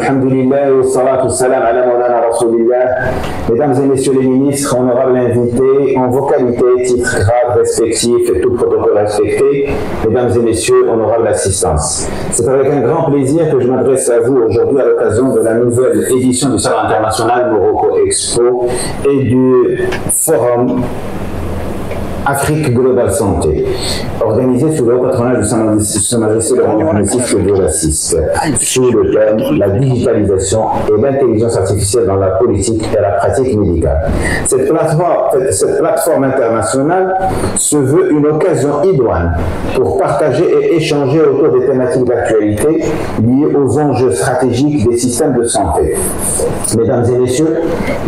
Alhamdulillah, wa salatu wa salam ala mawlana rasulillah. Mesdames et messieurs les ministres, honorables invités, en vos qualités, titres, grades respectifs et tout protocole respecté, mesdames et messieurs, honorables assistance. C'est avec un grand plaisir que je m'adresse à vous aujourd'hui à l'occasion de la nouvelle édition du Salon international Morocco Expo et du Forum Afrique Global Santé, organisé sous le patronage de Sa Majesté le Roi Mohammed VI de l'assiste, sous le thème la digitalisation et l'intelligence artificielle dans la politique et la pratique médicale. Cette plateforme internationale se veut une occasion idoine pour partager et échanger autour des thématiques d'actualité liées aux enjeux stratégiques des systèmes de santé. Mesdames et messieurs,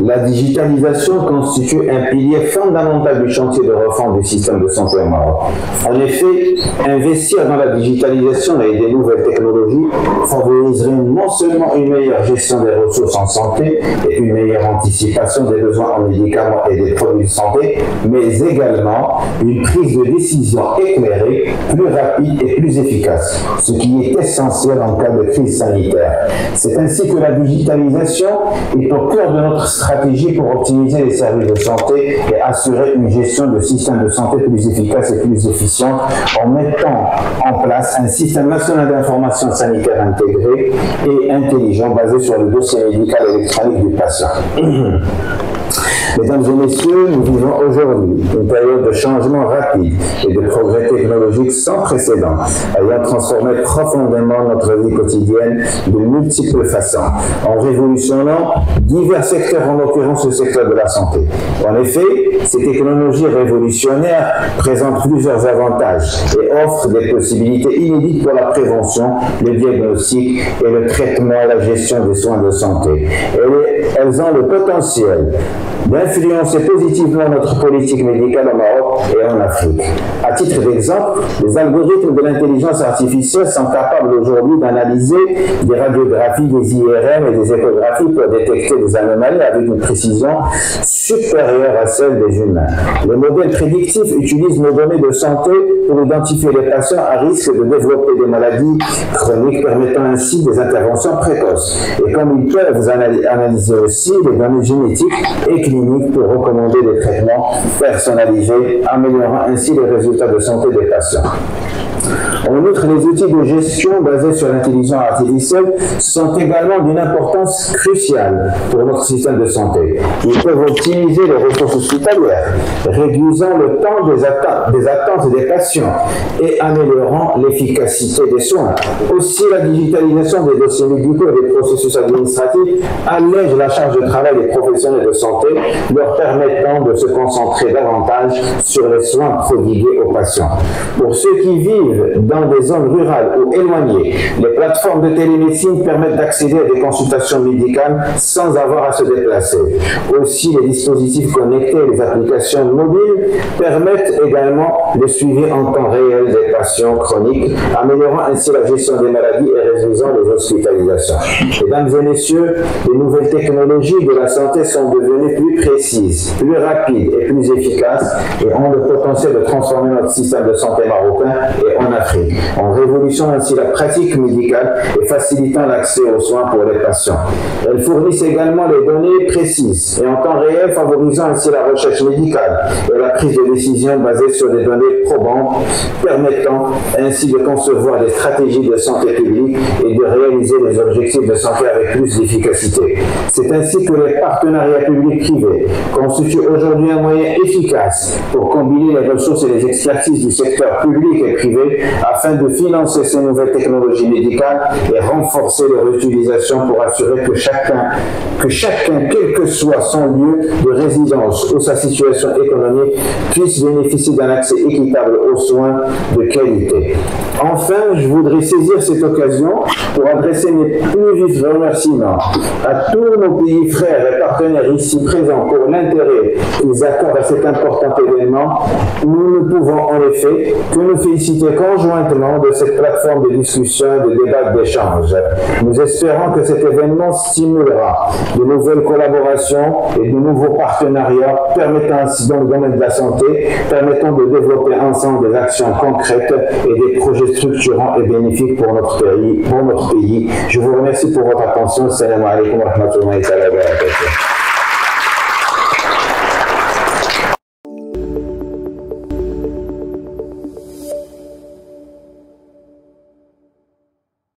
la digitalisation constitue un pilier fondamental du chantier de refonte du système de santé au Maroc. En effet, investir dans la digitalisation et des nouvelles technologies favoriserait non seulement une meilleure gestion des ressources en santé et une meilleure anticipation des besoins en médicaments et des produits de santé, mais également une prise de décision éclairée, plus rapide et plus efficace, ce qui est essentiel en cas de crise sanitaire. C'est ainsi que la digitalisation est au cœur de notre stratégie pour optimiser les services de santé et assurer une gestion de système de santé plus efficace et plus efficiente en mettant en place un système national d'information sanitaire intégré et intelligent basé sur le dossier médical électronique du patient. Mesdames et messieurs, nous vivons aujourd'hui une période de changement rapide et de progrès technologiques sans précédent, ayant transformé profondément notre vie quotidienne de multiples façons, en révolutionnant divers secteurs, en l'occurrence le secteur de la santé. En effet, ces technologies révolutionnaires présentent plusieurs avantages et offrent des possibilités inédites pour la prévention, le diagnostic et le traitement et la gestion des soins de santé. Elles ont le potentiel d'influencer positivement notre politique médicale au Maroc et en Afrique. À titre d'exemple, les algorithmes de l'intelligence artificielle sont capables aujourd'hui d'analyser des radiographies, des IRM et des échographies pour détecter des anomalies avec une précision supérieure à celle des humains. Les modèles prédictifs utilisent nos données de santé pour identifier les patients à risque de développer des maladies chroniques, permettant ainsi des interventions précoces. Et comme ils peuvent analyser aussi les données génétiques et cliniques pour recommander des traitements personnalisés, améliorant ainsi les résultats de santé des patients. En outre, les outils de gestion basés sur l'intelligence artificielle sont également d'une importance cruciale pour notre système de santé. Ils peuvent optimiser les ressources hospitalières, réduisant le temps des attentes des patients et améliorant l'efficacité des soins. Aussi, la digitalisation des dossiers médicaux et des processus administratifs allège la charge de travail des professionnels de santé, leur permettant de se concentrer davantage sur les soins prodigués aux patients. Pour ceux qui vivent dans des zones rurales ou éloignées, les plateformes de télémédecine permettent d'accéder à des consultations médicales sans avoir à se déplacer. Aussi, les dispositifs connectés et les applications mobiles permettent également le suivi en temps réel des patients chroniques, améliorant ainsi la gestion des maladies et réduisant les hospitalisations. Mesdames et messieurs, les nouvelles technologies de la santé sont devenues plus précises, plus rapides et plus efficaces et ont le potentiel de transformer notre système de santé marocain et en Afrique, en révolutionnant ainsi la pratique médicale et facilitant l'accès aux soins pour les patients. Elles fournissent également les données précises et en temps réel, favorisant ainsi la recherche médicale et la prise de décision basée sur des données probantes, permettant ainsi de concevoir des stratégies de santé publique et de réaliser les objectifs de santé avec plus d'efficacité. C'est ainsi que les partenariats publics-privés constituent aujourd'hui un moyen efficace pour combiner les ressources et les expertises du secteur public et privé afin de financer ces nouvelles technologies médicales et renforcer leur utilisation pour assurer que chacun, quel que soit son lieu de résidence ou sa situation économique, puisse bénéficier d'un accès équitable aux soins de qualité. Enfin, je voudrais saisir cette occasion pour adresser mes plus vifs remerciements à tous nos pays frères et partenaires ici présents pour l'intérêt qu'ils accordent à cet important événement. Nous ne pouvons en effet que nous féliciter conjointement de cette plateforme de discussion, de débat, d'échange. Nous espérons que cet événement stimulera de nouvelles collaborations et de nouveaux partenariats permettant ainsi dans le domaine de la santé, permettant de développer développer ensemble des actions concrètes et des projets structurants et bénéfiques pour notre pays. Je vous remercie pour votre attention. Salam alaikum wa rahmatullahi wa barakatuh.